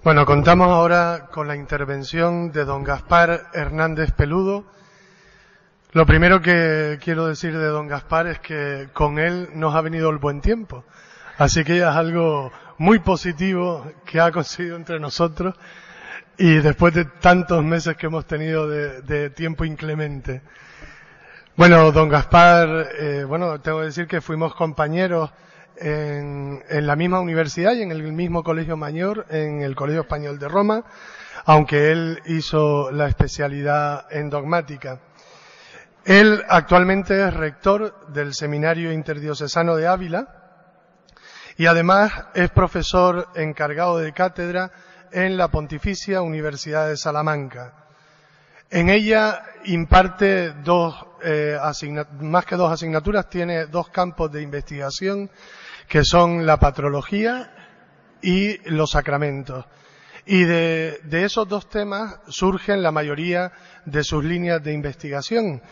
Bueno, contamos ahora con la intervención de don Gaspar Hernández Peludo. Lo primero que quiero decir de don Gaspar es que con él nos ha venido el buen tiempo. Así que ya es algo muy positivo que ha conseguido entre nosotros y después de tantos meses que hemos tenido de tiempo inclemente. Bueno, don Gaspar, tengo que decir que fuimos compañeros en la misma universidad y en el mismo colegio mayor, en el Colegio Español de Roma, aunque él hizo la especialidad en dogmática. Él actualmente es rector del Seminario Interdiocesano de Ávila y además es profesor encargado de cátedra en la Pontificia Universidad de Salamanca. En ella imparte más que dos asignaturas, tiene dos campos de investigación que son la patrología y los sacramentos. Y de esos dos temas surgen la mayoría de sus líneas de investigación.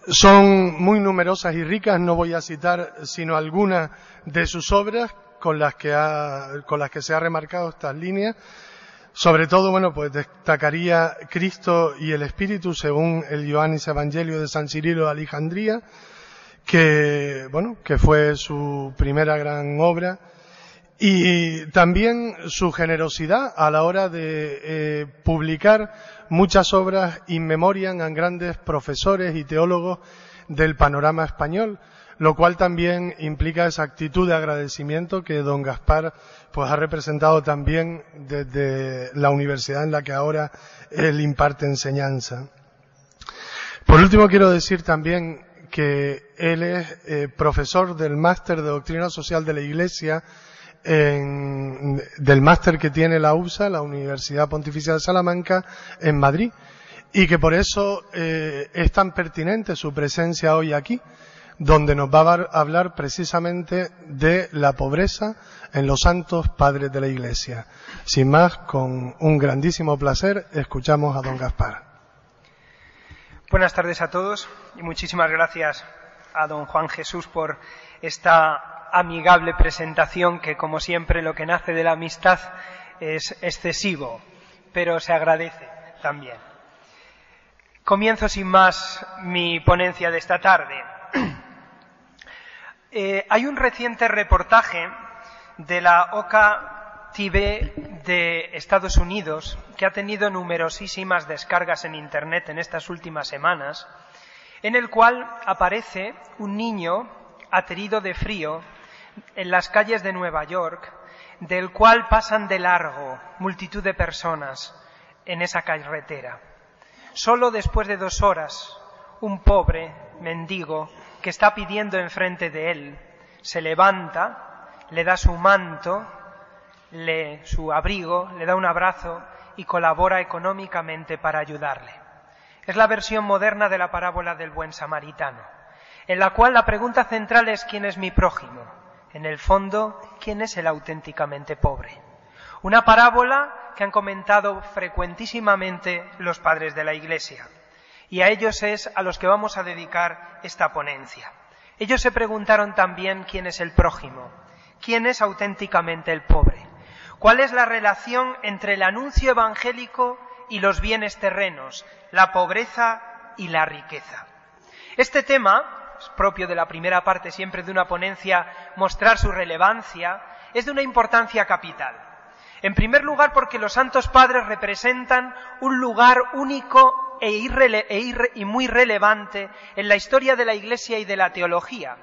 Son muy numerosas y ricas, no voy a citar sino algunas de sus obras con las que se ha remarcado estas líneas. Sobre todo, pues destacaría Cristo y el Espíritu según el Ioannis Evangelio de San Cirilo de Alejandría, que fue su primera gran obra, y también su generosidad a la hora de publicar muchas obras in memoriam a grandes profesores y teólogos del panorama español, lo cual también implica esa actitud de agradecimiento que don Gaspar ha representado también desde la universidad en la que ahora él imparte enseñanza. Por último, quiero decir también que él es profesor del Máster de Doctrina Social de la Iglesia, del máster que tiene la UPSA, la Universidad Pontificia de Salamanca, en Madrid, y que por eso es tan pertinente su presencia hoy aquí, donde nos va a hablar precisamente de la pobreza en los santos padres de la Iglesia. Sin más, con un grandísimo placer, escuchamos a don Gaspar. Buenas tardes a todos y muchísimas gracias a don Juan Jesús por esta amigable presentación que, como siempre, lo que nace de la amistad es excesivo, pero se agradece también. Comienzo sin más mi ponencia de esta tarde. Hay un reciente reportaje de la OCA TV de Estados Unidos que ha tenido numerosísimas descargas en Internet en estas últimas semanas, en el cual aparece un niño aterido de frío en las calles de Nueva York, del cual pasan de largo multitud de personas en esa carretera. Solo después de 2 horas, un pobre mendigo que está pidiendo enfrente de él se levanta, le da su manto, su abrigo, le da un abrazo y colabora económicamente para ayudarle. Es la versión moderna de la parábola del buen samaritano, en la cual la pregunta central es ¿quién es mi prójimo? En el fondo, ¿quién es el auténticamente pobre? Una parábola que han comentado frecuentísimamente los padres de la Iglesia, y a ellos es a los que vamos a dedicar esta ponencia. Ellos se preguntaron también quién es el prójimo, quién es auténticamente el pobre, cuál es la relación entre el anuncio evangélico y los bienes terrenos, la pobreza y la riqueza. Este tema, es propio de la primera parte siempre de una ponencia mostrar su relevancia, es de una importancia capital. En primer lugar, porque los santos padres representan un lugar único y muy relevante en la historia de la Iglesia y de la teología,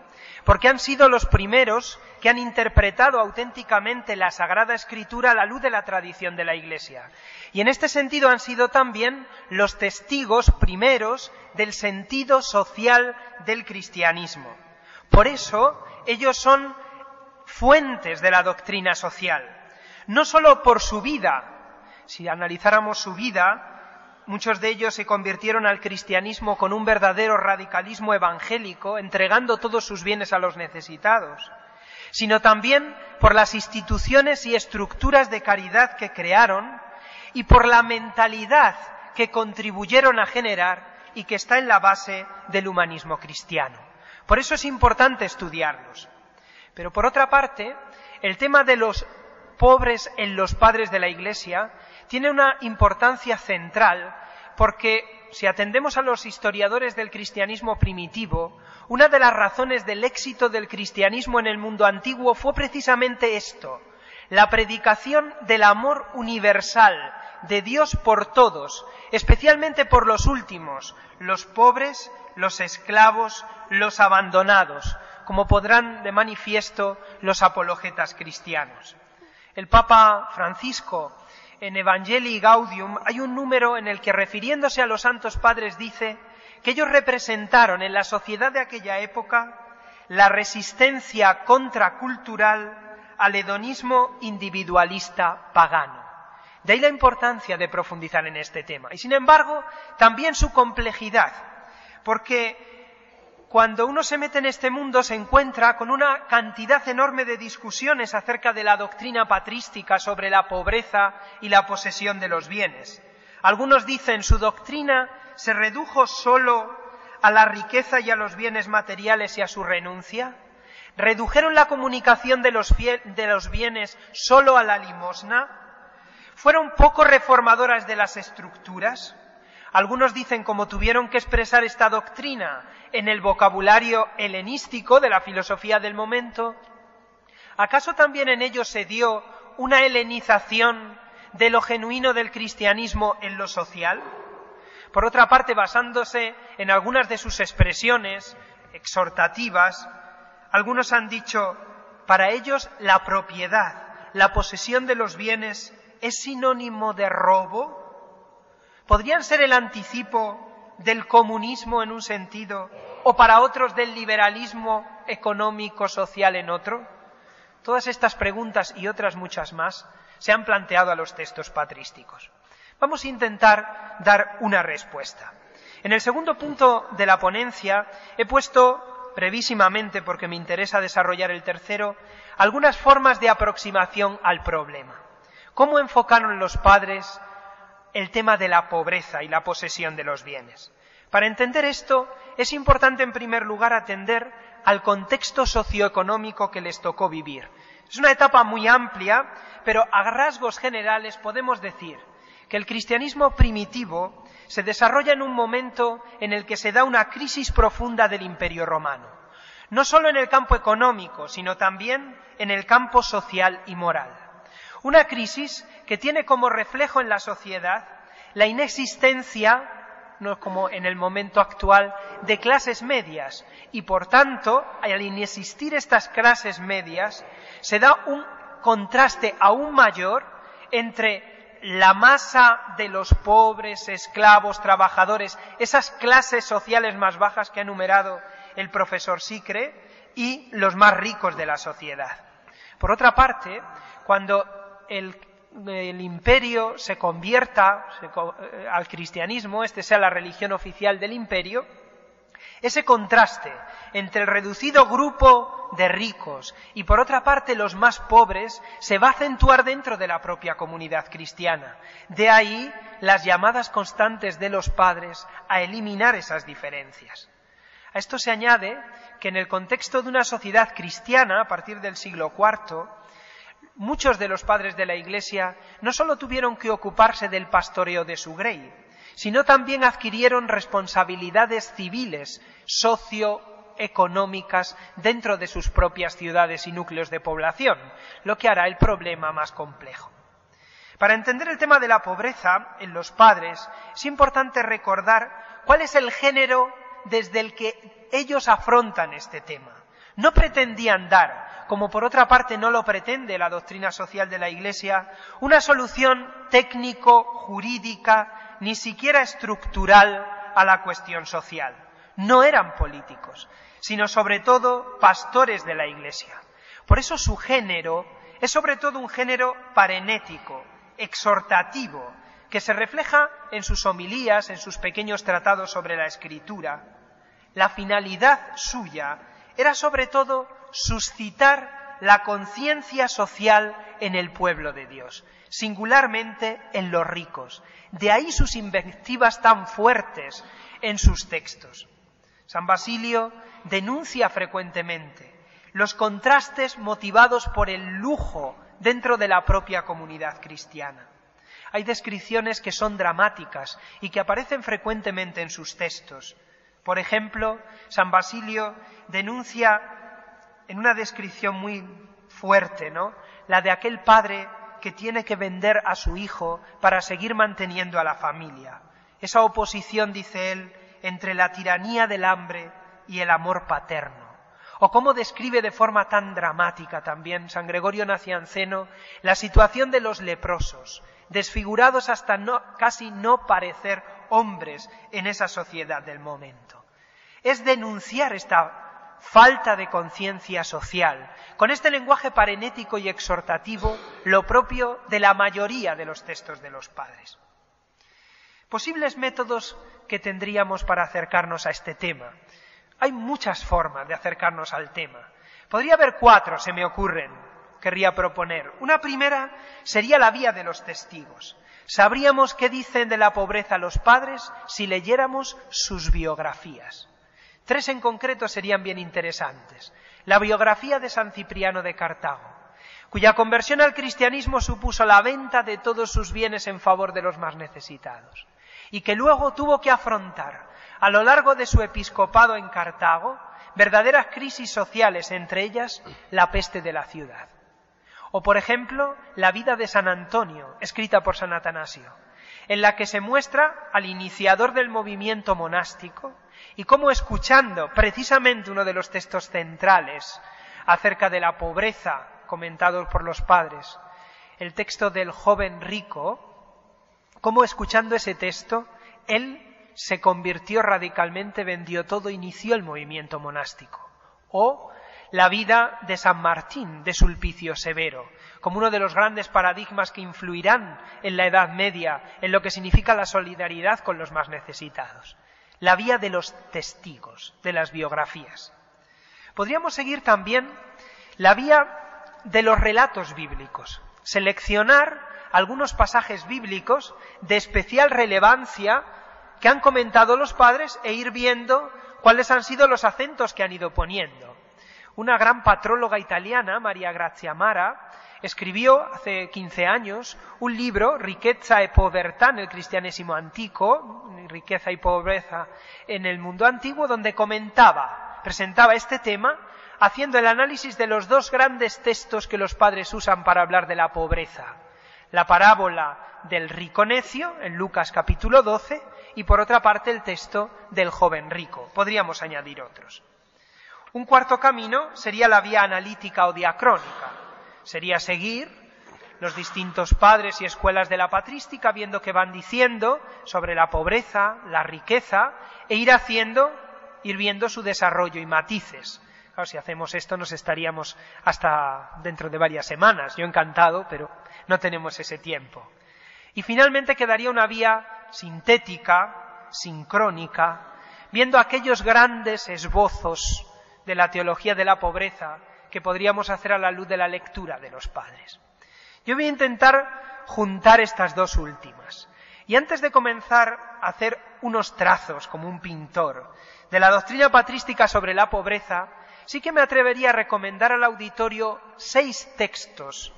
porque han sido los primeros que han interpretado auténticamente la Sagrada Escritura a la luz de la tradición de la Iglesia. Y en este sentido han sido también los testigos primeros del sentido social del cristianismo. Por eso, ellos son fuentes de la doctrina social, no solo por su vida. Si analizáramos su vida, muchos de ellos se convirtieron al cristianismo con un verdadero radicalismo evangélico, entregando todos sus bienes a los necesitados, sino también por las instituciones y estructuras de caridad que crearon y por la mentalidad que contribuyeron a generar y que está en la base del humanismo cristiano. Por eso es importante estudiarlos. Pero por otra parte, el tema de los pobres en los padres de la Iglesia tiene una importancia central porque, si atendemos a los historiadores del cristianismo primitivo, una de las razones del éxito del cristianismo en el mundo antiguo fue precisamente esto: la predicación del amor universal de Dios por todos, especialmente por los últimos, los pobres, los esclavos, los abandonados, como pondrán de manifiesto los apologetas cristianos. El Papa Francisco, en Evangelii Gaudium, hay un número en el que, refiriéndose a los santos padres, dice que ellos representaron en la sociedad de aquella época la resistencia contracultural al hedonismo individualista pagano. De ahí la importancia de profundizar en este tema. Y sin embargo, también su complejidad, porque cuando uno se mete en este mundo se encuentra con una cantidad enorme de discusiones acerca de la doctrina patrística sobre la pobreza y la posesión de los bienes. Algunos dicen su doctrina se redujo solo a la riqueza y a los bienes materiales y a su renuncia. ¿Redujeron la comunicación de los bienes solo a la limosna? ¿Fueron poco reformadoras de las estructuras? Algunos dicen, como tuvieron que expresar esta doctrina en el vocabulario helenístico de la filosofía del momento, ¿acaso también en ellos se dio una helenización de lo genuino del cristianismo en lo social? Por otra parte, basándose en algunas de sus expresiones exhortativas, algunos han dicho, para ellos la propiedad, la posesión de los bienes es sinónimo de robo. ¿Podrían ser el anticipo del comunismo en un sentido o para otros del liberalismo económico-social en otro? Todas estas preguntas y otras muchas más se han planteado a los textos patrísticos. Vamos a intentar dar una respuesta. En el segundo punto de la ponencia he puesto brevísimamente, porque me interesa desarrollar el tercero, algunas formas de aproximación al problema. ¿Cómo enfocaron los padres el tema de la pobreza y la posesión de los bienes? Para entender esto, es importante en primer lugar atender al contexto socioeconómico que les tocó vivir. Es una etapa muy amplia, pero a rasgos generales podemos decir que el cristianismo primitivo se desarrolla en un momento en el que se da una crisis profunda del Imperio Romano, no solo en el campo económico, sino también en el campo social y moral. Una crisis que tiene como reflejo en la sociedad la inexistencia, no como en el momento actual, de clases medias, y por tanto, al inexistir estas clases medias, se da un contraste aún mayor entre la masa de los pobres, esclavos, trabajadores, esas clases sociales más bajas que ha enumerado el profesor Sicre, y los más ricos de la sociedad. Por otra parte, cuando el imperio se convierta al cristianismo, este sea la religión oficial del imperio, ese contraste entre el reducido grupo de ricos y por otra parte los más pobres se va a acentuar dentro de la propia comunidad cristiana. De ahí las llamadas constantes de los padres a eliminar esas diferencias. A esto se añade que en el contexto de una sociedad cristiana, a partir del siglo IV, muchos de los padres de la Iglesia no solo tuvieron que ocuparse del pastoreo de su grey, sino también adquirieron responsabilidades civiles, socioeconómicas, dentro de sus propias ciudades y núcleos de población, lo que hará el problema más complejo. Para entender el tema de la pobreza en los padres, es importante recordar cuál es el género desde el que ellos afrontan este tema. No pretendían dar, como por otra parte no lo pretende la doctrina social de la Iglesia, una solución técnico-jurídica, ni siquiera estructural a la cuestión social. No eran políticos, sino sobre todo pastores de la Iglesia. Por eso su género es sobre todo un género parenético, exhortativo, que se refleja en sus homilías, en sus pequeños tratados sobre la Escritura. La finalidad suya era sobre todo suscitar la conciencia social en el pueblo de Dios, singularmente en los ricos. De ahí sus invectivas tan fuertes en sus textos. San Basilio denuncia frecuentemente los contrastes motivados por el lujo dentro de la propia comunidad cristiana. Hay descripciones que son dramáticas y que aparecen frecuentemente en sus textos. Por ejemplo, San Basilio denuncia en una descripción muy fuerte, ¿no?, la de aquel padre que tiene que vender a su hijo para seguir manteniendo a la familia. Esa oposición, dice él, entre la tiranía del hambre y el amor paterno. O cómo describe de forma tan dramática también San Gregorio Nacianceno la situación de los leprosos, desfigurados hasta casi no parecer hombres en esa sociedad del momento. Es denunciar esta falta de conciencia social, con este lenguaje parenético y exhortativo, lo propio de la mayoría de los textos de los padres. Posibles métodos que tendríamos para acercarnos a este tema. Hay muchas formas de acercarnos al tema. Podría haber 4, se me ocurren, querría proponer. Una primera sería la vía de los testigos. Sabríamos qué dicen de la pobreza los padres si leyéramos sus biografías. 3 en concreto serían bien interesantes. La biografía de San Cipriano de Cartago, cuya conversión al cristianismo supuso la venta de todos sus bienes en favor de los más necesitados, y que luego tuvo que afrontar, a lo largo de su episcopado en Cartago, verdaderas crisis sociales, entre ellas la peste de la ciudad. O, por ejemplo, la vida de San Antonio, escrita por San Atanasio, en la que se muestra al iniciador del movimiento monástico y cómo, escuchando precisamente uno de los textos centrales acerca de la pobreza comentados por los padres, el texto del joven rico, cómo escuchando ese texto, él se convirtió radicalmente, vendió todo, inició el movimiento monástico. O la vida de San Martín de Sulpicio Severo, como uno de los grandes paradigmas que influirán en la Edad Media en lo que significa la solidaridad con los más necesitados. La vía de los testigos, de las biografías. Podríamos seguir también la vía de los relatos bíblicos, seleccionar algunos pasajes bíblicos de especial relevancia que han comentado los padres e ir viendo cuáles han sido los acentos que han ido poniendo. Una gran patróloga italiana, Maria Grazia Mara, escribió hace 15 años un libro, Riqueza e Povertà nel Cristianesimo Antico, riqueza y pobreza en el mundo antiguo, donde presentaba este tema, haciendo el análisis de los 2 grandes textos que los padres usan para hablar de la pobreza. La parábola del rico necio, en Lucas capítulo 12, y por otra parte el texto del joven rico. Podríamos añadir otros. Un cuarto camino sería la vía analítica o diacrónica. Sería seguir los distintos padres y escuelas de la patrística, viendo qué van diciendo sobre la pobreza, la riqueza, e ir viendo su desarrollo y matices. Claro, si hacemos esto nos estaríamos hasta dentro de varias semanas. Yo encantado, pero no tenemos ese tiempo. Y finalmente quedaría una vía sintética, sincrónica, viendo aquellos grandes esbozos de la teología de la pobreza que podríamos hacer a la luz de la lectura de los padres. Yo voy a intentar juntar estas 2 últimas. Y antes de comenzar a hacer unos trazos, como un pintor, de la doctrina patrística sobre la pobreza, sí que me atrevería a recomendar al auditorio 6 textos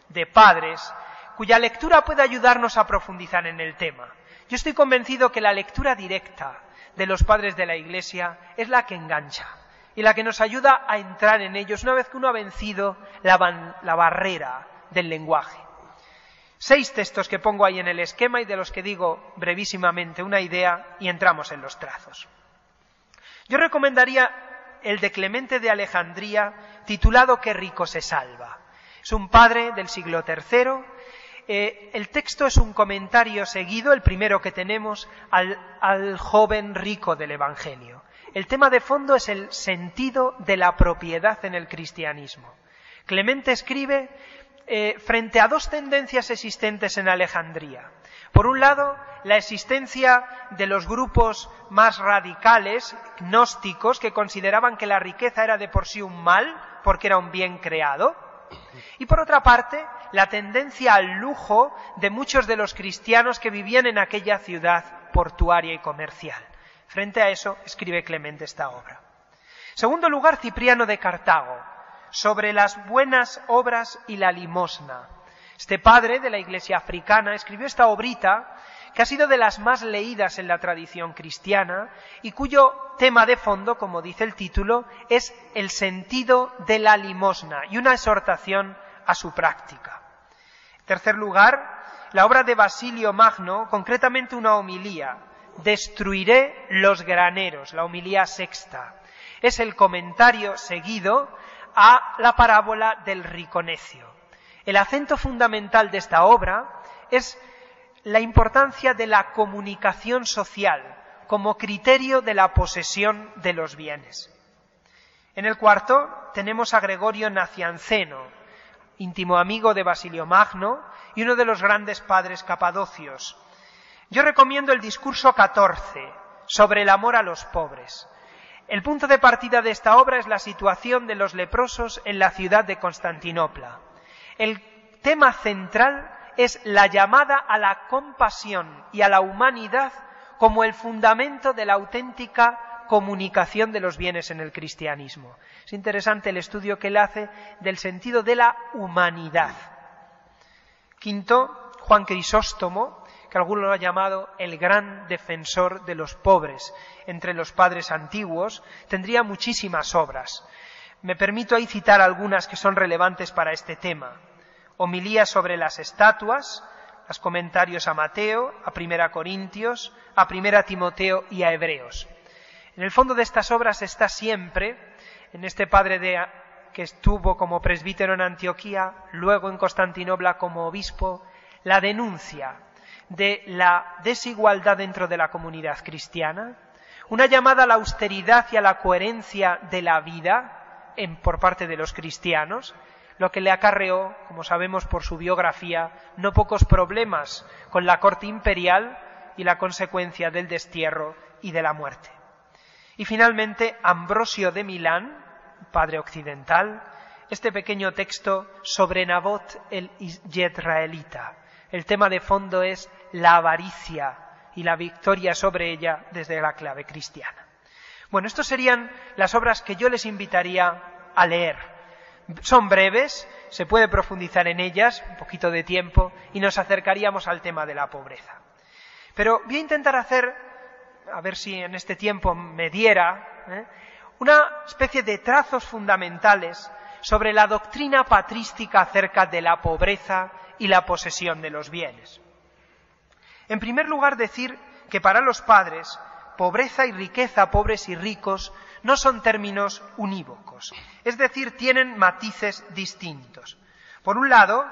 de padres cuya lectura puede ayudarnos a profundizar en el tema. Yo estoy convencido que la lectura directa de los padres de la Iglesia es la que engancha y la que nos ayuda a entrar en ellos una vez que uno ha vencido la barrera del lenguaje. 6 textos que pongo ahí en el esquema y de los que digo brevísimamente una idea y entramos en los trazos. Yo recomendaría el de Clemente de Alejandría, titulado «Qué rico se salva». Es un padre del siglo III. El texto es un comentario seguido, el primero que tenemos, al joven rico del Evangelio. El tema de fondo es el sentido de la propiedad en el cristianismo. Clemente escribe frente a 2 tendencias existentes en Alejandría. Por un lado, la existencia de los grupos más radicales, gnósticos, que consideraban que la riqueza era de por sí un mal, porque era un bien creado. Y por otra parte, la tendencia al lujo de muchos de los cristianos que vivían en aquella ciudad portuaria y comercial. Frente a eso, escribe Clemente esta obra. En segundo lugar, Cipriano de Cartago, sobre las buenas obras y la limosna. Este padre de la Iglesia africana escribió esta obrita que ha sido de las más leídas en la tradición cristiana y cuyo tema de fondo, como dice el título, es el sentido de la limosna y una exhortación a su práctica. En tercer lugar, la obra de Basilio Magno, concretamente una homilía, Destruiré los graneros, la homilía sexta. Es el comentario seguido a la parábola del rico necio. El acento fundamental de esta obra es la importancia de la comunicación social como criterio de la posesión de los bienes. En el cuarto tenemos a Gregorio Nacianceno, íntimo amigo de Basilio Magno y uno de los grandes padres capadocios. Yo recomiendo el discurso 14 sobre el amor a los pobres. El punto de partida de esta obra es la situación de los leprosos en la ciudad de Constantinopla. El tema central es la llamada a la compasión y a la humanidad como el fundamento de la auténtica comunicación de los bienes en el cristianismo. Es interesante el estudio que él hace del sentido de la humanidad. Quinto, Juan Crisóstomo, que alguno lo ha llamado el gran defensor de los pobres entre los padres antiguos, tendría muchísimas obras. Me permito ahí citar algunas que son relevantes para este tema. Homilías sobre las estatuas, los comentarios a Mateo, a 1 Corintios, a 1 Timoteo y a Hebreos. En el fondo de estas obras está siempre, en este padre que estuvo como presbítero en Antioquía, luego en Constantinopla como obispo, la denuncia de la desigualdad dentro de la comunidad cristiana, una llamada a la austeridad y a la coherencia de la vida por parte de los cristianos, lo que le acarreó, como sabemos por su biografía, no pocos problemas con la corte imperial y la consecuencia del destierro y de la muerte. Y finalmente, Ambrosio de Milán, padre occidental, este pequeño texto sobre Nabot el Yezreelita. El tema de fondo es la avaricia y la victoria sobre ella desde la clave cristiana. Bueno, estas serían las obras que yo les invitaría a leer. Son breves, se puede profundizar en ellas, un poquito de tiempo, y nos acercaríamos al tema de la pobreza. Pero voy a intentar hacer, a ver si en este tiempo me diera, una especie de trazos fundamentales sobre la doctrina patrística acerca de la pobreza y la posesión de los bienes. En primer lugar, decir que para los padres, pobreza y riqueza, pobres y ricos, no son términos unívocos, es decir, tienen matices distintos. Por un lado,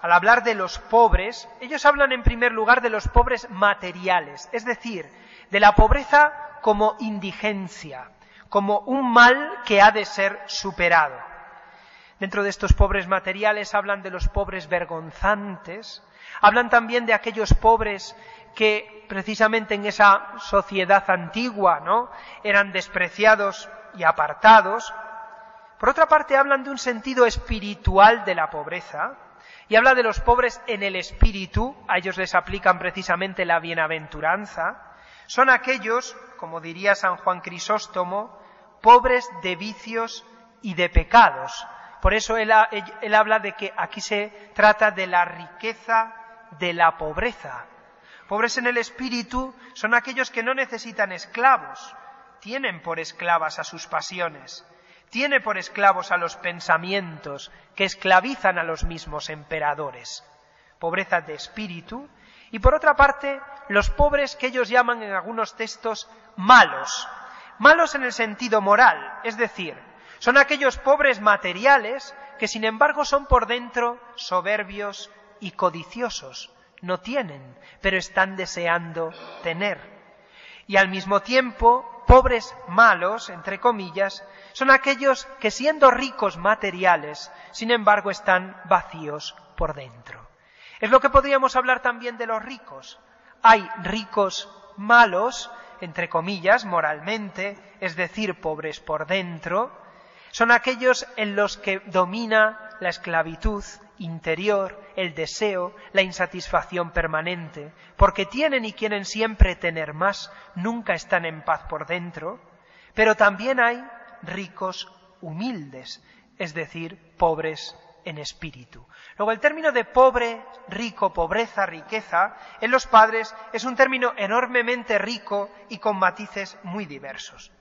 al hablar de los pobres, ellos hablan en primer lugar de los pobres materiales, es decir, de la pobreza como indigencia, como un mal que ha de ser superado. Dentro de estos pobres materiales hablan de los pobres vergonzantes, hablan también de aquellos pobres que precisamente en esa sociedad antigua, ¿no?, eran despreciados y apartados. Por otra parte, hablan de un sentido espiritual de la pobreza y habla de los pobres en el espíritu, a ellos les aplican precisamente la bienaventuranza. Son aquellos, como diría San Juan Crisóstomo, pobres de vicios y de pecados. Por eso él habla de que aquí se trata de la riqueza de la pobreza. Pobres en el espíritu son aquellos que no necesitan esclavos, tienen por esclavas a sus pasiones, tienen por esclavos a los pensamientos que esclavizan a los mismos emperadores. Pobreza de espíritu. Y por otra parte, los pobres que ellos llaman en algunos textos malos. Malos en el sentido moral, es decir, son aquellos pobres materiales que sin embargo son por dentro soberbios y codiciosos. No tienen, pero están deseando tener. Y al mismo tiempo, pobres malos, entre comillas, son aquellos que siendo ricos materiales, sin embargo están vacíos por dentro. Es lo que podríamos hablar también de los ricos. Hay ricos malos, entre comillas, moralmente, es decir, pobres por dentro. Son aquellos en los que domina la esclavitud interior, el deseo, la insatisfacción permanente, porque tienen y quieren siempre tener más, nunca están en paz por dentro. Pero también hay ricos humildes, es decir, pobres en espíritu. Luego, el término de pobre, rico, pobreza, riqueza, en los padres es un término enormemente rico y con matices muy diversos.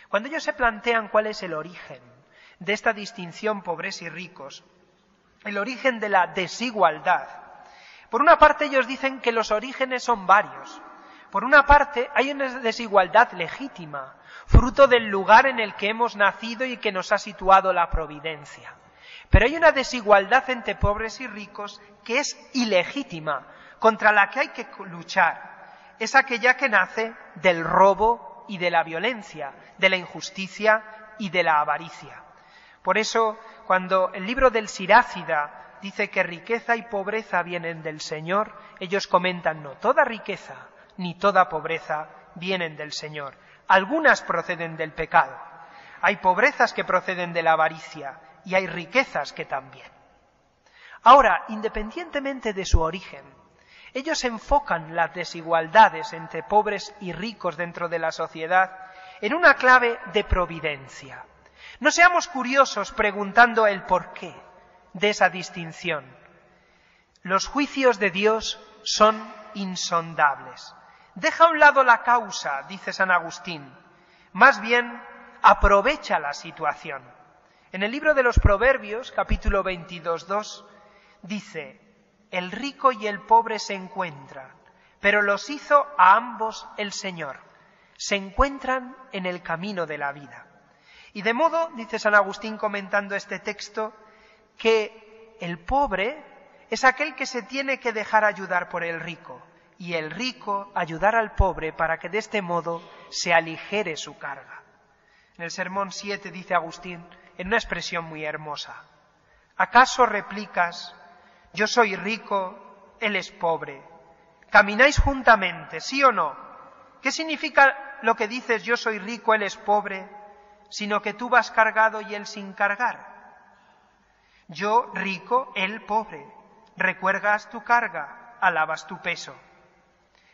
Cuando ellos se plantean cuál es el origen de esta distinción pobres y ricos, el origen de la desigualdad, por una parte ellos dicen que los orígenes son varios. Por una parte hay una desigualdad legítima, fruto del lugar en el que hemos nacido y que nos ha situado la providencia. Pero hay una desigualdad entre pobres y ricos que es ilegítima, contra la que hay que luchar. Es aquella que nace del robo y de la violencia, de la injusticia y de la avaricia. Por eso, cuando el libro del Sirácida dice que riqueza y pobreza vienen del Señor, ellos comentan: no toda riqueza ni toda pobreza vienen del Señor. Algunas proceden del pecado. Hay pobrezas que proceden de la avaricia y hay riquezas que también. Ahora, independientemente de su origen, ellos enfocan las desigualdades entre pobres y ricos dentro de la sociedad en una clave de providencia. No seamos curiosos preguntando el porqué de esa distinción. Los juicios de Dios son insondables. Deja a un lado la causa, dice San Agustín, más bien aprovecha la situación. En el libro de los Proverbios, capítulo 22:2, dice: el rico y el pobre se encuentran, pero los hizo a ambos el Señor. Se encuentran en el camino de la vida. Y de modo, dice San Agustín comentando este texto, que el pobre es aquel que se tiene que dejar ayudar por el rico, y el rico ayudar al pobre para que de este modo se aligere su carga. En el Sermón 7 dice Agustín, en una expresión muy hermosa: ¿acaso replicas, yo soy rico, él es pobre? ¿Camináis juntamente, sí o no? ¿Qué significa lo que dices, yo soy rico, él es pobre, sino que tú vas cargado y él sin cargar? Yo rico, él pobre. Recuerdas tu carga, alabas tu peso.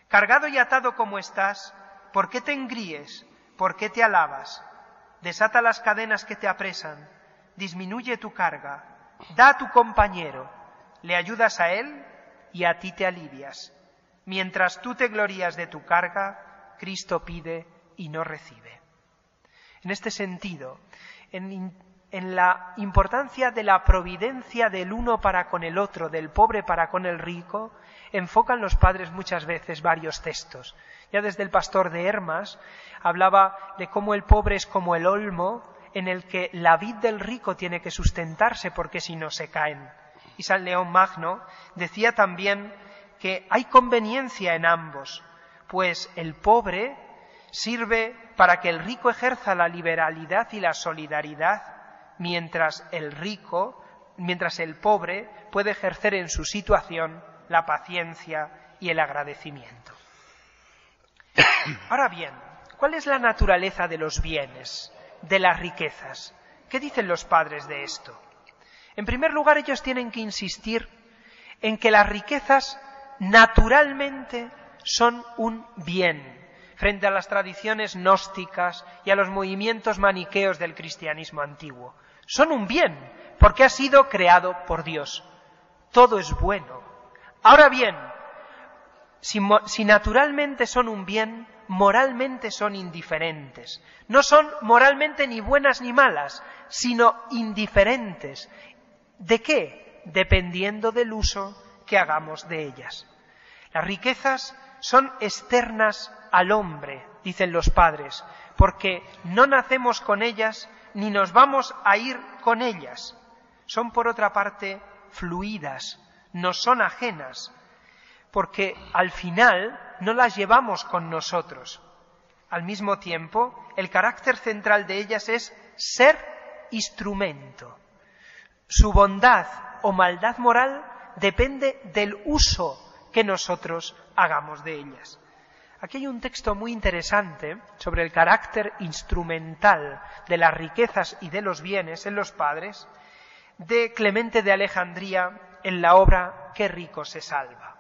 Cargado y atado como estás, ¿por qué te engríes? ¿Por qué te alabas? Desata las cadenas que te apresan, disminuye tu carga, da a tu compañero, le ayudas a él y a ti te alivias. Mientras tú te glorías de tu carga, Cristo pide y no recibe. En este sentido, en la importancia de la providencia del uno para con el otro, del pobre para con el rico, enfocan los padres muchas veces varios textos. Ya desde el pastor de Hermas hablaba de cómo el pobre es como el olmo en el que la vid del rico tiene que sustentarse porque si no se caen. Y San León Magno decía también que hay conveniencia en ambos, pues el pobre sirve para que el rico ejerza la liberalidad y la solidaridad, mientras el pobre puede ejercer en su situación la paciencia y el agradecimiento. Ahora bien, ¿cuál es la naturaleza de los bienes, de las riquezas? ¿Qué dicen los padres de esto? En primer lugar, ellos tienen que insistir en que las riquezas naturalmente son un bien, frente a las tradiciones gnósticas y a los movimientos maniqueos del cristianismo antiguo. Son un bien, porque ha sido creado por Dios. Todo es bueno. Ahora bien, si naturalmente son un bien, moralmente son indiferentes. No son moralmente ni buenas ni malas, sino indiferentes. ¿De qué? Dependiendo del uso que hagamos de ellas. Las riquezas son externas al hombre, dicen los padres, porque no nacemos con ellas ni nos vamos a ir con ellas. Son, por otra parte, fluidas, nos son ajenas, porque al final no las llevamos con nosotros. Al mismo tiempo, el carácter central de ellas es ser instrumento. Su bondad o maldad moral depende del uso que nosotros hagamos de ellas. Aquí hay un texto muy interesante sobre el carácter instrumental de las riquezas y de los bienes en los padres, de Clemente de Alejandría en la obra Qué rico se salva.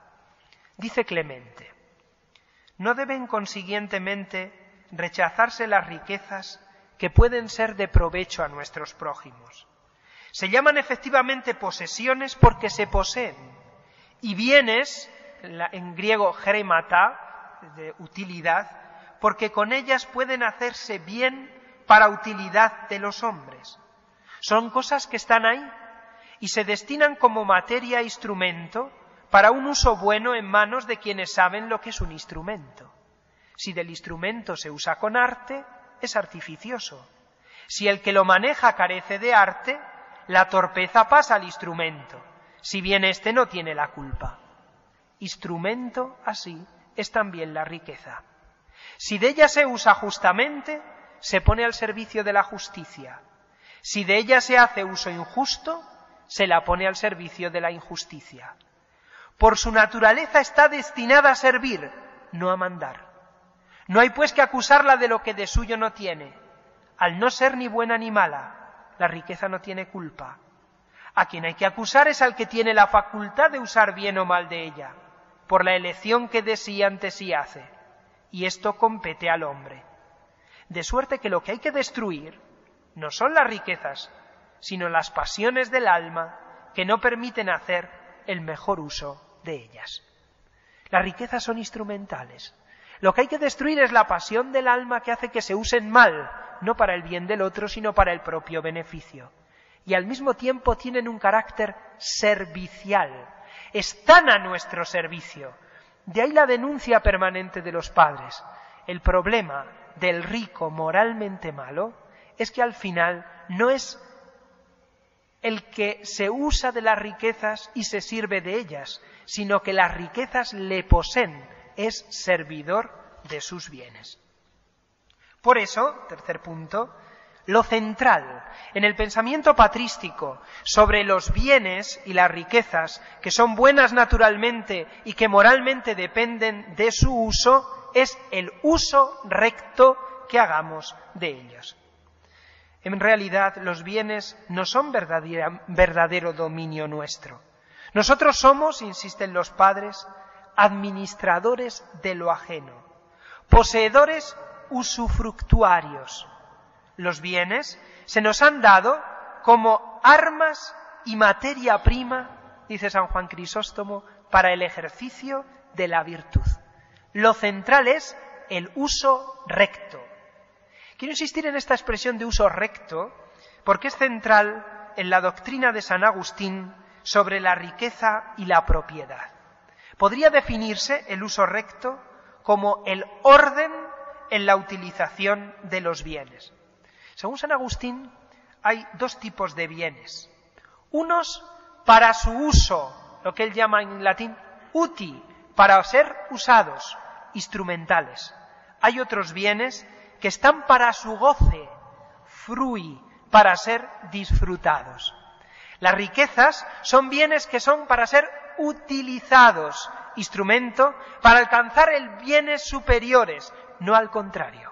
Dice Clemente: no deben consiguientemente rechazarse las riquezas que pueden ser de provecho a nuestros prójimos. Se llaman efectivamente posesiones porque se poseen. Y bienes, en griego geremata, de utilidad, porque con ellas pueden hacerse bien para utilidad de los hombres. Son cosas que están ahí y se destinan como materia e instrumento para un uso bueno en manos de quienes saben lo que es un instrumento. Si del instrumento se usa con arte, es artificioso. Si el que lo maneja carece de arte, la torpeza pasa al instrumento, si bien éste no tiene la culpa. Instrumento, así, es también la riqueza. Si de ella se usa justamente, se pone al servicio de la justicia. Si de ella se hace uso injusto, se la pone al servicio de la injusticia. Por su naturaleza está destinada a servir, no a mandar. No hay pues que acusarla de lo que de suyo no tiene. Al no ser ni buena ni mala, la riqueza no tiene culpa. A quien hay que acusar es al que tiene la facultad de usar bien o mal de ella, por la elección que de sí ante sí hace. Y esto compete al hombre. De suerte que lo que hay que destruir no son las riquezas, sino las pasiones del alma que no permiten hacer el mejor uso de ellas. Las riquezas son instrumentales. Lo que hay que destruir es la pasión del alma que hace que se usen mal, no para el bien del otro, sino para el propio beneficio. Y al mismo tiempo tienen un carácter servicial. Están a nuestro servicio. De ahí la denuncia permanente de los padres. El problema del rico moralmente malo es que al final no es el que se usa de las riquezas y se sirve de ellas, sino que las riquezas le poseen, es servidor de sus bienes. Por eso, tercer punto, lo central en el pensamiento patrístico sobre los bienes y las riquezas, que son buenas naturalmente y que moralmente dependen de su uso, es el uso recto que hagamos de ellos. En realidad, los bienes no son verdadero dominio nuestro. Nosotros somos, insisten los padres, administradores de lo ajeno, poseedores usufructuarios. Los bienes se nos han dado como armas y materia prima, dice San Juan Crisóstomo, para el ejercicio de la virtud. Lo central es el uso recto. Quiero insistir en esta expresión de uso recto porque es central en la doctrina de San Agustín sobre la riqueza y la propiedad. Podría definirse el uso recto como el orden en la utilización de los bienes. Según San Agustín, hay dos tipos de bienes. Unos para su uso, lo que él llama en latín uti, para ser usados, instrumentales. Hay otros bienes que están para su goce, frui, para ser disfrutados. Las riquezas son bienes que son para ser utilizados, instrumento para alcanzar el bienes superiores, no al contrario.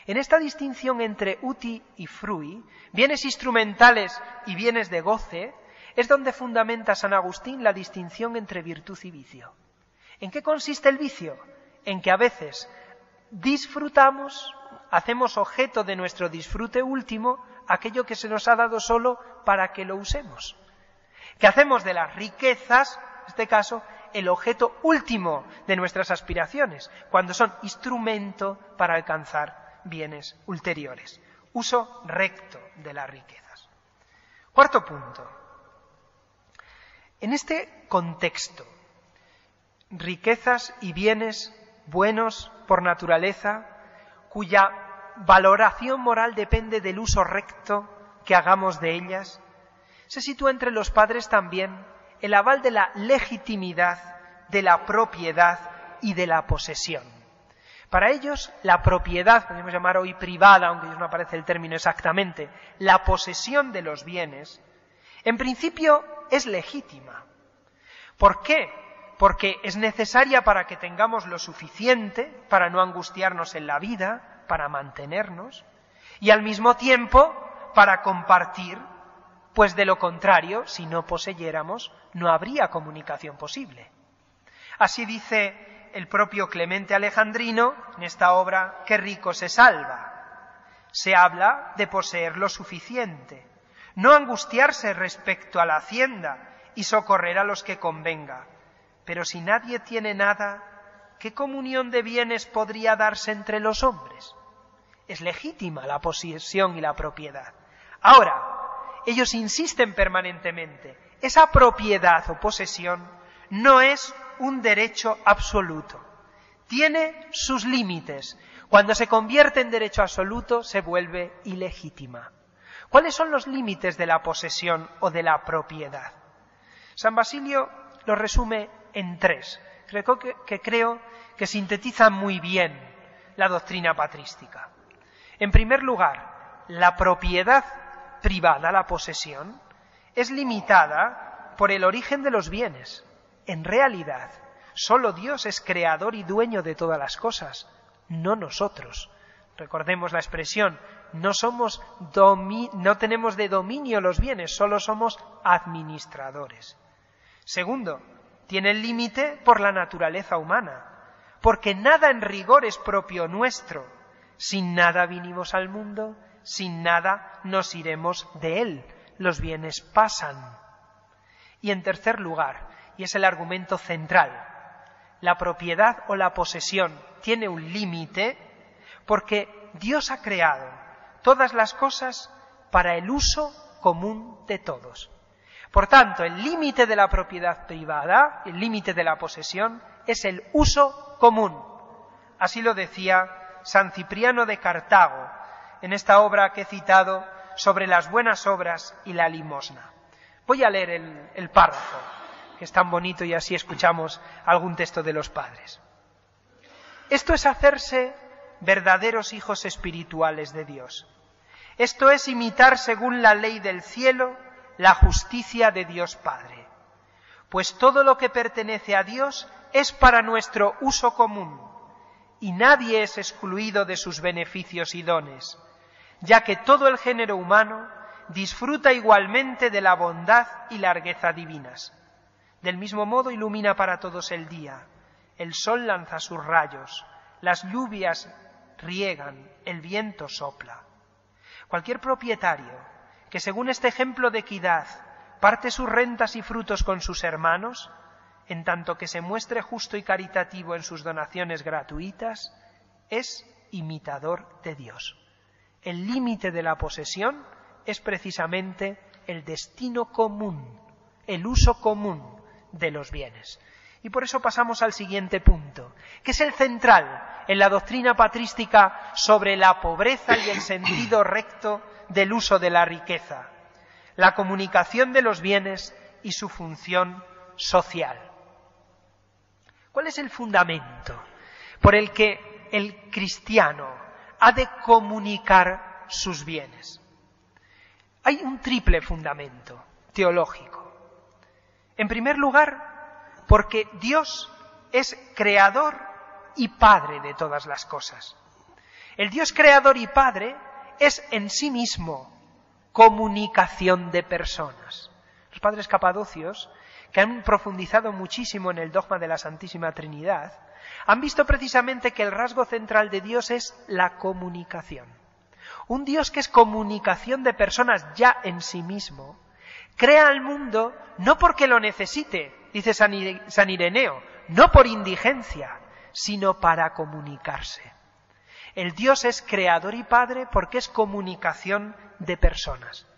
En esta distinción entre uti y frui, bienes instrumentales y bienes de goce, es donde fundamenta San Agustín la distinción entre virtud y vicio. ¿En qué consiste el vicio? En que a veces disfrutamos, hacemos objeto de nuestro disfrute último aquello que se nos ha dado solo para que lo usemos. Que hacemos de las riquezas, en este caso, el objeto último de nuestras aspiraciones, cuando son instrumento para alcanzar bienes ulteriores. Uso recto de las riquezas. Cuarto punto. En este contexto, riquezas y bienes buenos por naturaleza, cuya valoración moral depende del uso recto que hagamos de ellas, se sitúa entre los padres también el aval de la legitimidad, de la propiedad y de la posesión. Para ellos, la propiedad, podríamos llamar hoy privada, aunque no aparece el término exactamente, la posesión de los bienes, en principio es legítima. ¿Por qué? Porque es necesaria para que tengamos lo suficiente para no angustiarnos en la vida, para mantenernos, y al mismo tiempo para compartir, pues de lo contrario, si no poseyéramos, no habría comunicación posible. Así dice el propio Clemente Alejandrino en esta obra, Qué rico se salva. Se habla de poseer lo suficiente. no angustiarse respecto a la hacienda y socorrer a los que convenga. Pero si nadie tiene nada, ¿qué comunión de bienes podría darse entre los hombres? Es legítima la posesión y la propiedad. Ahora, ellos insisten permanentemente, esa propiedad o posesión no es un derecho absoluto. Tiene sus límites. Cuando se convierte en derecho absoluto, se vuelve ilegítima. ¿Cuáles son los límites de la posesión o de la propiedad? San Basilio lo resume en 3, creo que sintetizan muy bien la doctrina patrística. En primer lugar, la propiedad privada, la posesión, es limitada por el origen de los bienes. En realidad, solo Dios es creador y dueño de todas las cosas, no nosotros. Recordemos la expresión, no tenemos de dominio los bienes, solo somos administradores. Segundo, tiene el límite por la naturaleza humana, porque nada en rigor es propio nuestro. Sin nada vinimos al mundo, sin nada nos iremos de él. Los bienes pasan. Y en tercer lugar, y es el argumento central, la propiedad o la posesión tiene un límite porque Dios ha creado todas las cosas para el uso común de todos. Por tanto, el límite de la propiedad privada, el límite de la posesión, es el uso común. Así lo decía San Cipriano de Cartago en esta obra que he citado sobre las buenas obras y la limosna. Voy a leer el párrafo, que es tan bonito, y así escuchamos algún texto de los padres. Esto es hacerse verdaderos hijos espirituales de Dios. Esto es imitar según la ley del cielo la justicia de Dios Padre. Pues todo lo que pertenece a Dios es para nuestro uso común, y nadie es excluido de sus beneficios y dones, ya que todo el género humano disfruta igualmente de la bondad y largueza divinas. Del mismo modo ilumina para todos el día, el sol lanza sus rayos, las lluvias riegan, el viento sopla. Cualquier propietario que según este ejemplo de equidad parte sus rentas y frutos con sus hermanos, en tanto que se muestre justo y caritativo en sus donaciones gratuitas, es imitador de Dios. El límite de la posesión es precisamente el destino común, el uso común de los bienes. Y por eso pasamos al siguiente punto, que es el central en la doctrina patrística sobre la pobreza y el sentido recto del uso de la riqueza, la comunicación de los bienes y su función social. ¿Cuál es el fundamento por el que el cristiano ha de comunicar sus bienes? Hay un triple fundamento teológico. En primer lugar, porque Dios es creador y padre de todas las cosas. El Dios creador y padre es en sí mismo comunicación de personas. Los padres capadocios, que han profundizado muchísimo en el dogma de la Santísima Trinidad, han visto precisamente que el rasgo central de Dios es la comunicación. Un Dios que es comunicación de personas ya en sí mismo, crea al mundo no porque lo necesite, dice San Ireneo, no por indigencia, sino para comunicarse. El Dios es creador y padre porque es comunicación de personas.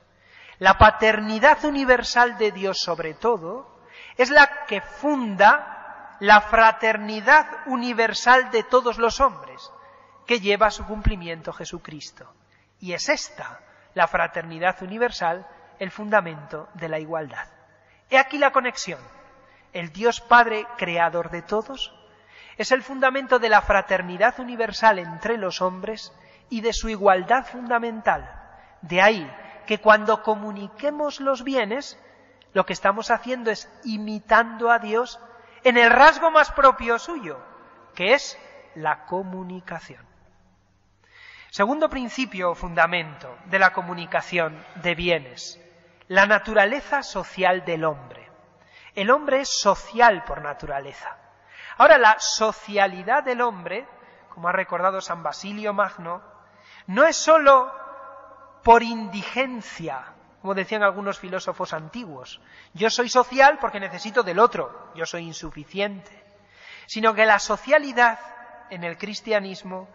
La paternidad universal de Dios, sobre todo, es la que funda la fraternidad universal de todos los hombres, que lleva a su cumplimiento Jesucristo. Y es esta, la fraternidad universal, el fundamento de la igualdad. He aquí la conexión. El Dios Padre, creador de todos, es el fundamento de la fraternidad universal entre los hombres y de su igualdad fundamental. De ahí que cuando comuniquemos los bienes, lo que estamos haciendo es imitando a Dios en el rasgo más propio suyo, que es la comunicación. Segundo principio o fundamento de la comunicación de bienes, la naturaleza social del hombre. El hombre es social por naturaleza. Ahora, la socialidad del hombre, como ha recordado San Basilio Magno, no es sólo por indigencia como decían algunos filósofos antiguos. Yo soy social porque necesito del otro, yo soy insuficiente. Sino que la socialidad en el cristianismo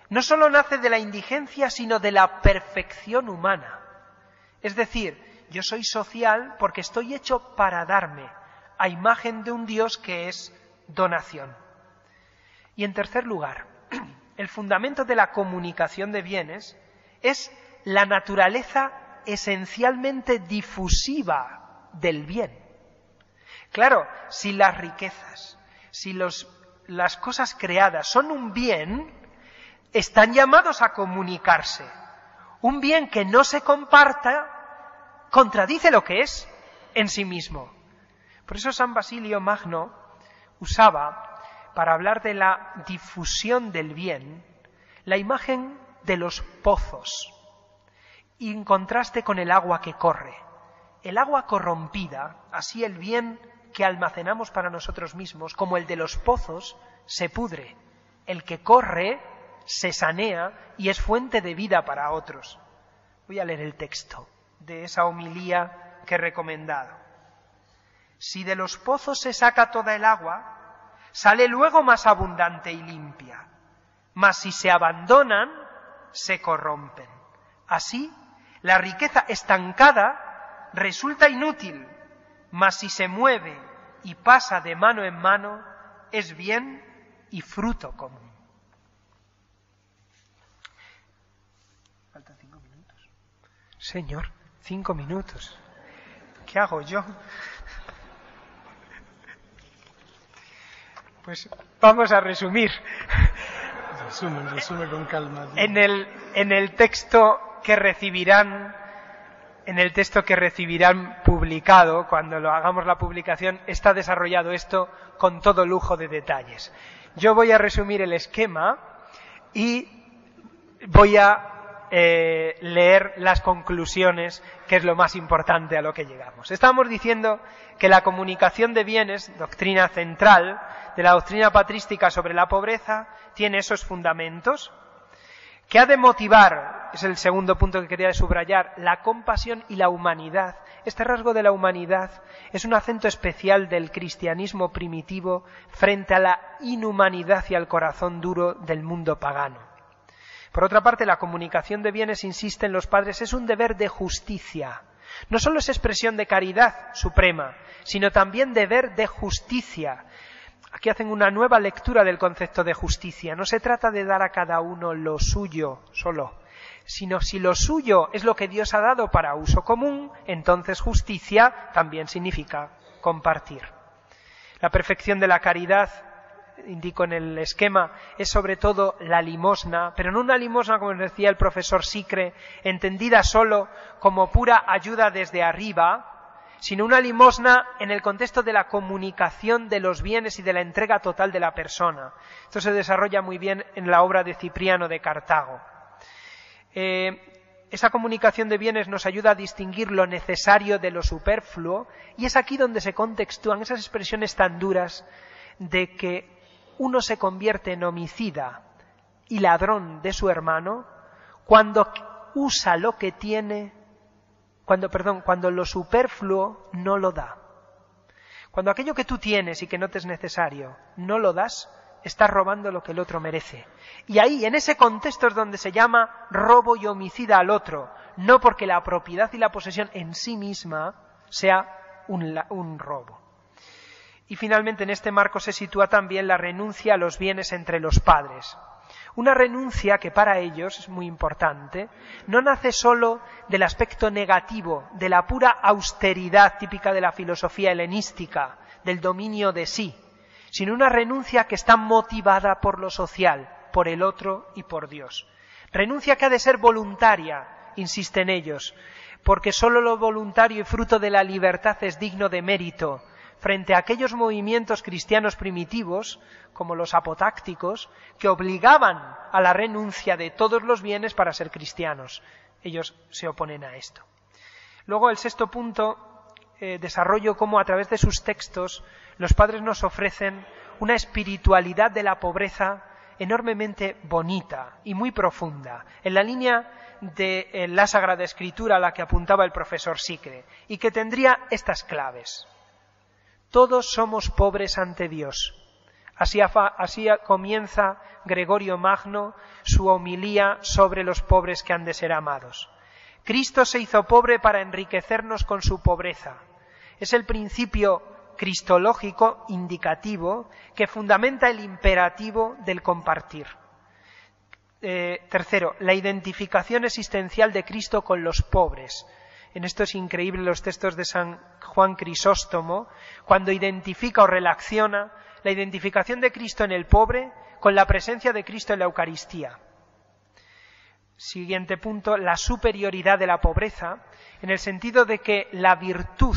no solo nace de la indigencia, sino de la perfección humana. Es decir, yo soy social porque estoy hecho para darme, a imagen de un Dios que es donación. Y en tercer lugar, el fundamento de la comunicación de bienes es la naturaleza esencialmente difusiva del bien. Claro, si las riquezas, si las cosas creadas son un bien, están llamados a comunicarse. Un bien que no se comparta contradice lo que es en sí mismo. Por eso San Basilio Magno usaba, para hablar de la difusión del bien, la imagen de los pozos, y en contraste con el agua que corre. El agua corrompida, así el bien que almacenamos para nosotros mismos, como el de los pozos, se pudre. El que corre se sanea y es fuente de vida para otros. Voy a leer el texto de esa homilía que he recomendado. Si de los pozos se saca toda el agua, sale luego más abundante y limpia. Mas si se abandonan, se corrompen. Así, la riqueza estancada resulta inútil, mas si se mueve y pasa de mano en mano, es bien y fruto común. Faltan 5 minutos. Señor, 5 minutos. ¿Qué hago yo? Pues vamos a resumir. Resume con calma. En el texto que recibirán publicado, cuando lo hagamos la publicación, está desarrollado esto con todo lujo de detalles. Yo voy a resumir el esquema y voy a leer las conclusiones, que es lo más importante a lo que llegamos. Estábamos diciendo que la comunicación de bienes, doctrina central de la doctrina patrística sobre la pobreza, tiene esos fundamentos, que ha de motivar, es el segundo punto que quería subrayar, la compasión y la humanidad. Este rasgo de la humanidad es un acento especial del cristianismo primitivo frente a la inhumanidad y al corazón duro del mundo pagano. Por otra parte, la comunicación de bienes, insisten los padres, es un deber de justicia. No solo es expresión de caridad suprema, sino también deber de justicia. Aquí hacen una nueva lectura del concepto de justicia. No se trata de dar a cada uno lo suyo solo, sino si lo suyo es lo que Dios ha dado para uso común, entonces justicia también significa compartir. La perfección de la caridad, indico en el esquema, es sobre todo la limosna, pero no una limosna, como decía el profesor Sicre, entendida solo como pura ayuda desde arriba, sino una limosna en el contexto de la comunicación de los bienes y de la entrega total de la persona. Esto se desarrolla muy bien en la obra de Cipriano de Cartago. Esa comunicación de bienes nos ayuda a distinguir lo necesario de lo superfluo, y es aquí donde se contextúan esas expresiones tan duras de que uno se convierte en homicida y ladrón de su hermano cuando usa lo que tiene, cuando lo superfluo no lo da. Cuando aquello que tú tienes y que no te es necesario no lo das, estás robando lo que el otro merece. Y ahí, en ese contexto, es donde se llama robo y homicida al otro, no porque la propiedad y la posesión en sí misma sea un robo. Y finalmente, en este marco se sitúa también la renuncia a los bienes entre los padres. Una renuncia que para ellos es muy importante, no nace solo del aspecto negativo, de la pura austeridad típica de la filosofía helenística, del dominio de sí, sino una renuncia que está motivada por lo social, por el otro y por Dios. Renuncia que ha de ser voluntaria, insisten ellos, porque solo lo voluntario y fruto de la libertad es digno de mérito, frente a aquellos movimientos cristianos primitivos, como los apotácticos, que obligaban a la renuncia de todos los bienes para ser cristianos. Ellos se oponen a esto. Luego, el sexto punto, desarrollo cómo a través de sus textos los padres nos ofrecen una espiritualidad de la pobreza enormemente bonita y muy profunda, en la línea de la Sagrada Escritura a la que apuntaba el profesor Sicre, y que tendría estas claves. Todos somos pobres ante Dios. Así comienza Gregorio Magno su homilía sobre los pobres que han de ser amados. Cristo se hizo pobre para enriquecernos con su pobreza. Es el principio cristológico indicativo que fundamenta el imperativo del compartir. Tercero, la identificación existencial de Cristo con los pobres. En esto es increíble los textos de San Juan Crisóstomo, cuando identifica o relaciona la identificación de Cristo en el pobre con la presencia de Cristo en la Eucaristía. Siguiente punto, la superioridad de la pobreza, en el sentido de que la virtud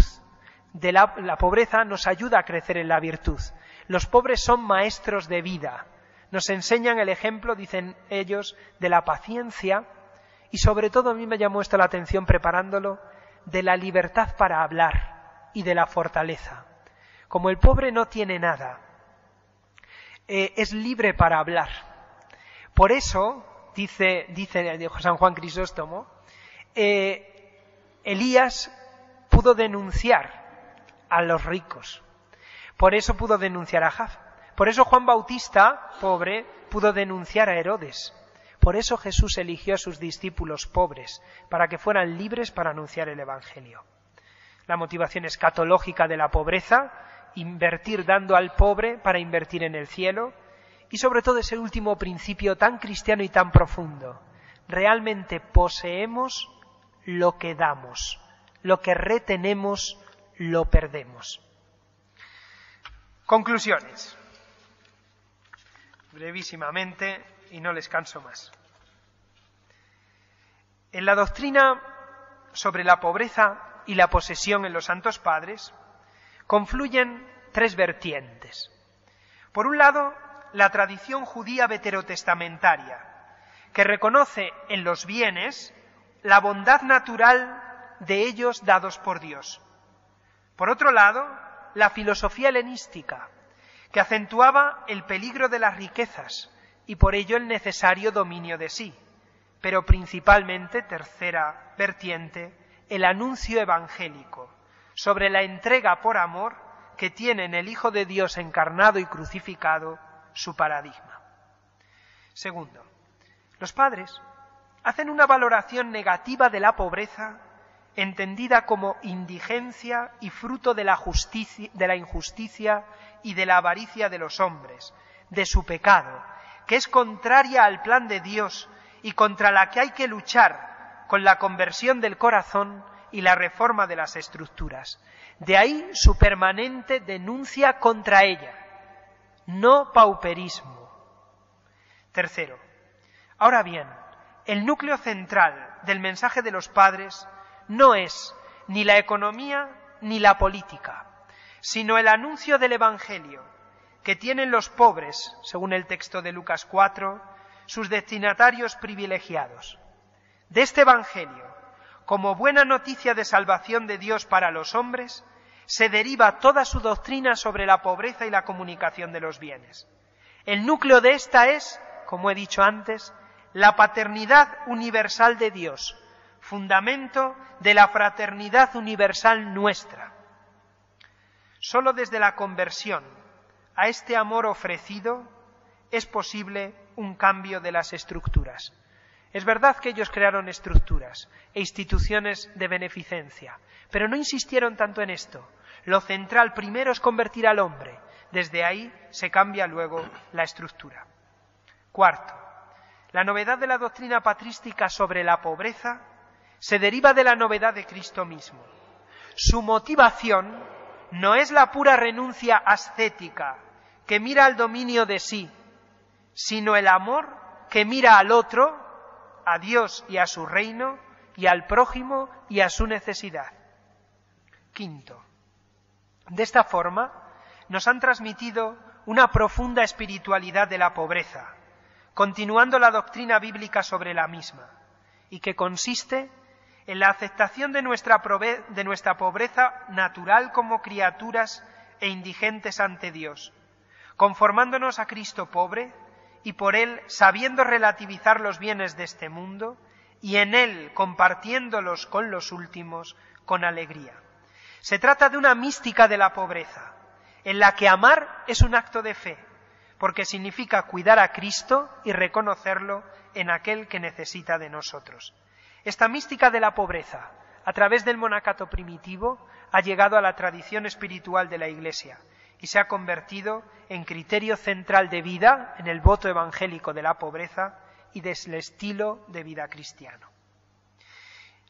de la pobreza nos ayuda a crecer en la virtud. Los pobres son maestros de vida, nos enseñan el ejemplo, dicen ellos, de la paciencia y sobre todo a mí me llamó esto la atención preparándolo, de la libertad para hablar y de la fortaleza. Como el pobre no tiene nada, es libre para hablar. Por eso, dice San Juan Crisóstomo, Elías pudo denunciar a los ricos. Por eso pudo denunciar a Ahab. Por eso Juan Bautista, pobre, pudo denunciar a Herodes. Por eso Jesús eligió a sus discípulos pobres, para que fueran libres para anunciar el Evangelio. La motivación escatológica de la pobreza, invertir dando al pobre para invertir en el cielo, y sobre todo ese último principio tan cristiano y tan profundo. Realmente poseemos lo que damos, lo que retenemos lo perdemos. Conclusiones. Brevísimamente, y no les canso más. En la doctrina sobre la pobreza y la posesión en los Santos Padres confluyen tres vertientes. Por un lado, la tradición judía veterotestamentaria, que reconoce en los bienes la bondad natural de ellos dados por Dios. Por otro lado, la filosofía helenística, que acentuaba el peligro de las riquezas y por ello el necesario dominio de sí, pero principalmente, tercera vertiente, el anuncio evangélico sobre la entrega por amor que tiene en el Hijo de Dios encarnado y crucificado su paradigma. Segundo, los padres hacen una valoración negativa de la pobreza entendida como indigencia y fruto de la injusticia y de la avaricia de los hombres, de su pecado, que es contraria al plan de Dios y contra la que hay que luchar con la conversión del corazón y la reforma de las estructuras. De ahí su permanente denuncia contra ella, no pauperismo. Tercero, ahora bien, el núcleo central del mensaje de los padres no es ni la economía ni la política, sino el anuncio del Evangelio, que tienen los pobres, según el texto de Lucas 4, sus destinatarios privilegiados. De este Evangelio, como buena noticia de salvación de Dios para los hombres, se deriva toda su doctrina sobre la pobreza y la comunicación de los bienes. El núcleo de esta es, como he dicho antes, la paternidad universal de Dios, fundamento de la fraternidad universal nuestra. Solo desde la conversión a este amor ofrecido es posible un cambio de las estructuras. Es verdad que ellos crearon estructuras e instituciones de beneficencia, pero no insistieron tanto en esto. Lo central primero es convertir al hombre. Desde ahí se cambia luego la estructura. Cuarto, la novedad de la doctrina patrística sobre la pobreza se deriva de la novedad de Cristo mismo. Su motivación no es la pura renuncia ascética que mira al dominio de sí, sino el amor que mira al otro, a Dios y a su reino, y al prójimo y a su necesidad. Quinto, de esta forma nos han transmitido una profunda espiritualidad de la pobreza, continuando la doctrina bíblica sobre la misma, y que consiste en la aceptación de nuestra pobreza natural como criaturas e indigentes ante Dios, conformándonos a Cristo pobre y por él, sabiendo relativizar los bienes de este mundo, y en él compartiéndolos con los últimos con alegría. Se trata de una mística de la pobreza, en la que amar es un acto de fe, porque significa cuidar a Cristo y reconocerlo en aquel que necesita de nosotros. Esta mística de la pobreza, a través del monacato primitivo, ha llegado a la tradición espiritual de la Iglesia y se ha convertido en criterio central de vida en el voto evangélico de la pobreza y del estilo de vida cristiano.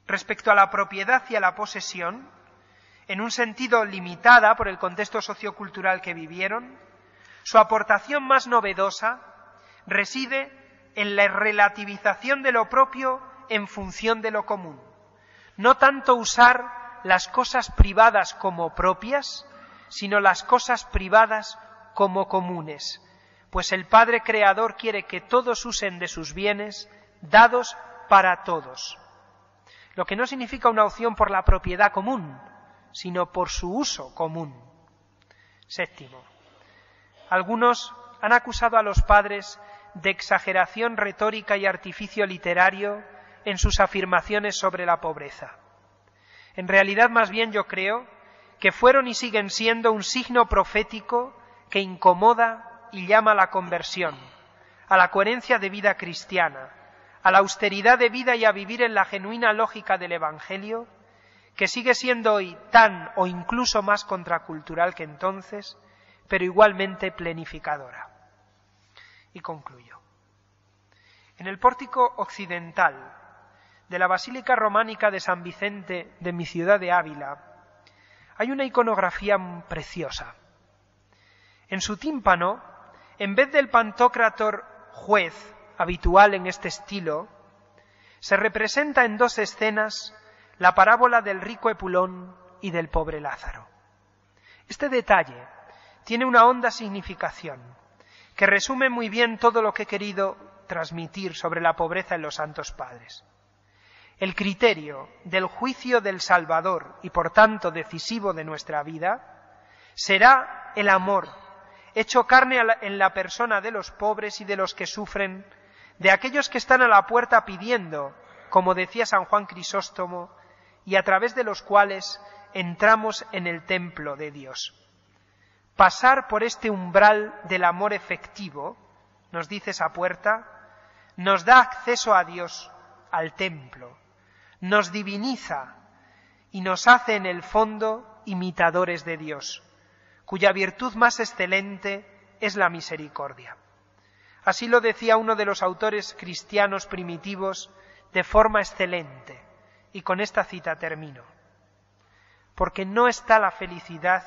Respecto a la propiedad y a la posesión, en un sentido limitada por el contexto sociocultural que vivieron, su aportación más novedosa reside en la relativización de lo propio en función de lo común. No tanto usar las cosas privadas como propias, sino las cosas privadas como comunes, pues el Padre Creador quiere que todos usen de sus bienes dados para todos, lo que no significa una opción por la propiedad común, sino por su uso común. Séptimo, algunos han acusado a los padres de exageración retórica y artificio literario en sus afirmaciones sobre la pobreza. En realidad, más bien yo creo que fueron y siguen siendo un signo profético que incomoda y llama a la conversión, a la coherencia de vida cristiana, a la austeridad de vida y a vivir en la genuina lógica del Evangelio, que sigue siendo hoy tan o incluso más contracultural que entonces, pero igualmente plenificadora. Y concluyo. En el pórtico occidental de la Basílica Románica de San Vicente de mi ciudad de Ávila hay una iconografía preciosa. En su tímpano, en vez del Pantocrátor juez habitual en este estilo, se representa en dos escenas la parábola del rico Epulón y del pobre Lázaro. Este detalle tiene una honda significación que resume muy bien todo lo que he querido transmitir sobre la pobreza en los Santos Padres. El criterio del juicio del Salvador y por tanto decisivo de nuestra vida será el amor hecho carne en la persona de los pobres y de los que sufren, de aquellos que están a la puerta pidiendo, como decía San Juan Crisóstomo, y a través de los cuales entramos en el templo de Dios. Pasar por este umbral del amor efectivo, nos dice esa puerta, nos da acceso a Dios, al templo, nos diviniza y nos hace en el fondo imitadores de Dios, cuya virtud más excelente es la misericordia. Así lo decía uno de los autores cristianos primitivos de forma excelente, y con esta cita termino. Porque no está la felicidad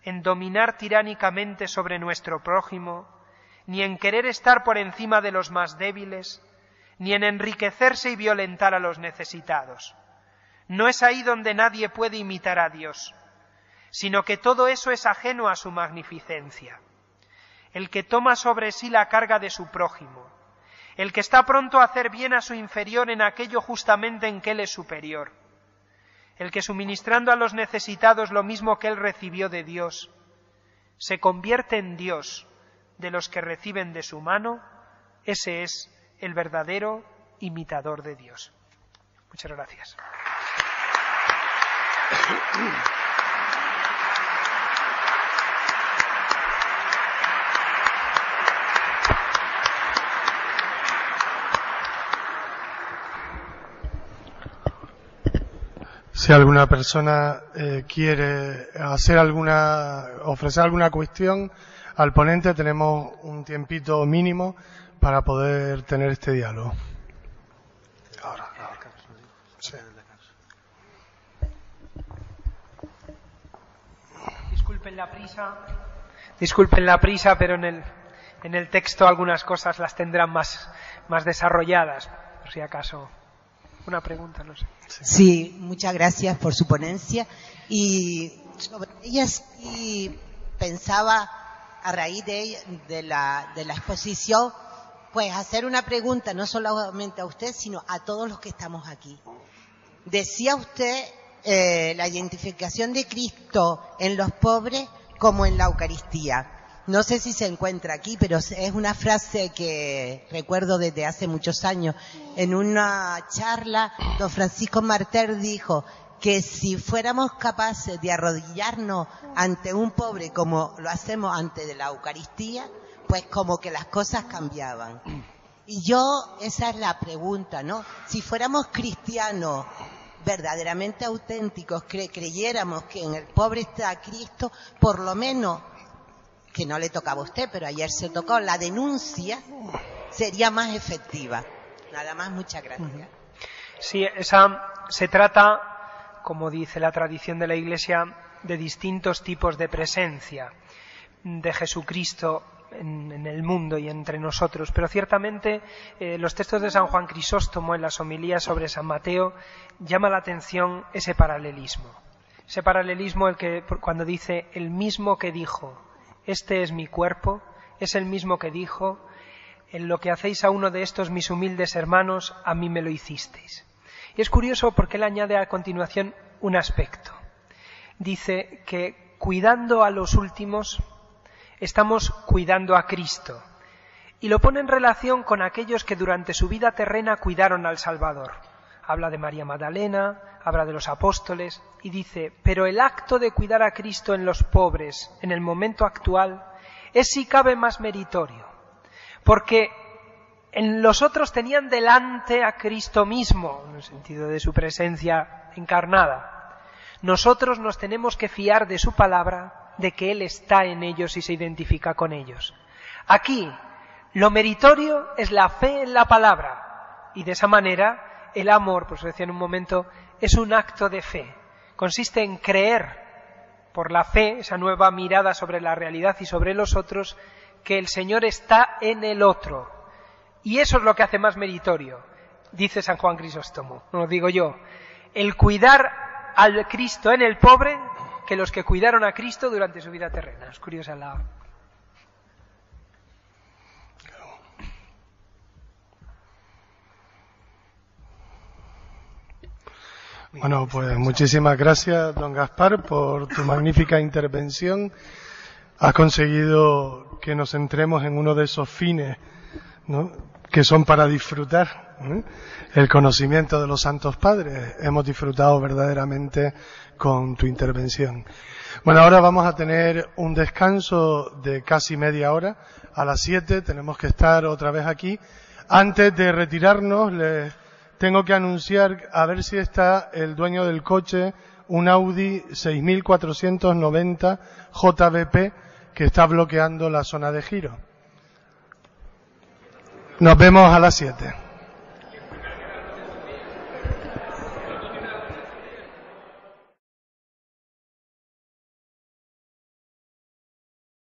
en dominar tiránicamente sobre nuestro prójimo, ni en querer estar por encima de los más débiles, ni en enriquecerse y violentar a los necesitados. No es ahí donde nadie puede imitar a Dios, sino que todo eso es ajeno a su magnificencia. El que toma sobre sí la carga de su prójimo, el que está pronto a hacer bien a su inferior en aquello justamente en que él es superior, el que suministrando a los necesitados lo mismo que él recibió de Dios, se convierte en Dios de los que reciben de su mano, ese es el verdadero imitador de Dios. Muchas gracias. Si alguna persona quiere ofrecer alguna cuestión al ponente, tenemos un tiempito mínimo para poder tener este diálogo. Ahora. Sí. Disculpen la prisa, pero en el texto algunas cosas las tendrán más desarrolladas, por si acaso. Una pregunta, no sé. Sí, muchas gracias por su ponencia. Y sobre ella sí pensaba, a raíz de la exposición, pues hacer una pregunta, no solamente a usted, sino a todos los que estamos aquí. Decía usted la identificación de Cristo en los pobres como en la Eucaristía. no sé si se encuentra aquí, pero es una frase que recuerdo desde hace muchos años. En una charla, don Francisco Martel dijo que si fuéramos capaces de arrodillarnos ante un pobre como lo hacemos ante de la Eucaristía, pues como que las cosas cambiaban. Y esa es la pregunta, ¿no? Si fuéramos cristianos verdaderamente auténticos, creyéramos que en el pobre está Cristo, por lo menos, que no le tocaba a usted, pero ayer se tocó, la denuncia sería más efectiva. Nada más, muchas gracias. Sí, se trata, como dice la tradición de la Iglesia, de distintos tipos de presencia de Jesucristo en el mundo y entre nosotros, pero ciertamente los textos de San Juan Crisóstomo en las homilías sobre San Mateo llama la atención ese paralelismo, el que cuando dice el mismo que dijo este es mi cuerpo, es el mismo que dijo en lo que hacéis a uno de estos mis humildes hermanos, a mí me lo hicisteis. Y es curioso porque él añade a continuación un aspecto. Dice que cuidando a los últimos estamos cuidando a Cristo, y lo pone en relación con aquellos que durante su vida terrena cuidaron al Salvador. Habla de María Magdalena, habla de los apóstoles, y dice, pero el acto de cuidar a Cristo en los pobres, en el momento actual, es si cabe más meritorio, porque en los otros tenían delante a Cristo mismo, en el sentido de su presencia encarnada. Nosotros nos tenemos que fiar de su palabra, de que Él está en ellos y se identifica con ellos. Aquí, lo meritorio es la fe en la palabra, y de esa manera el amor, pues decía en un momento, es un acto de fe. Consiste en creer por la fe, esa nueva mirada sobre la realidad y sobre los otros, que el Señor está en el otro. Y eso es lo que hace más meritorio, dice San Juan Crisóstomo, no lo digo yo, el cuidar al Cristo en el pobre que los que cuidaron a Cristo durante su vida terrena. Es curiosa la... Bueno, pues muchísimas gracias, don Gaspar, por tu magnífica intervención. Has conseguido que nos centremos en uno de esos fines, ¿no?, que son para disfrutar, ¿eh?, el conocimiento de los Santos Padres. Hemos disfrutado verdaderamente con tu intervención. Bueno, ahora vamos a tener un descanso de casi media hora. A las 7 tenemos que estar otra vez aquí. Antes de retirarnos, les tengo que anunciar, a ver si está el dueño del coche, un Audi 6490 JBP, que está bloqueando la zona de giro. Nos vemos a las 7.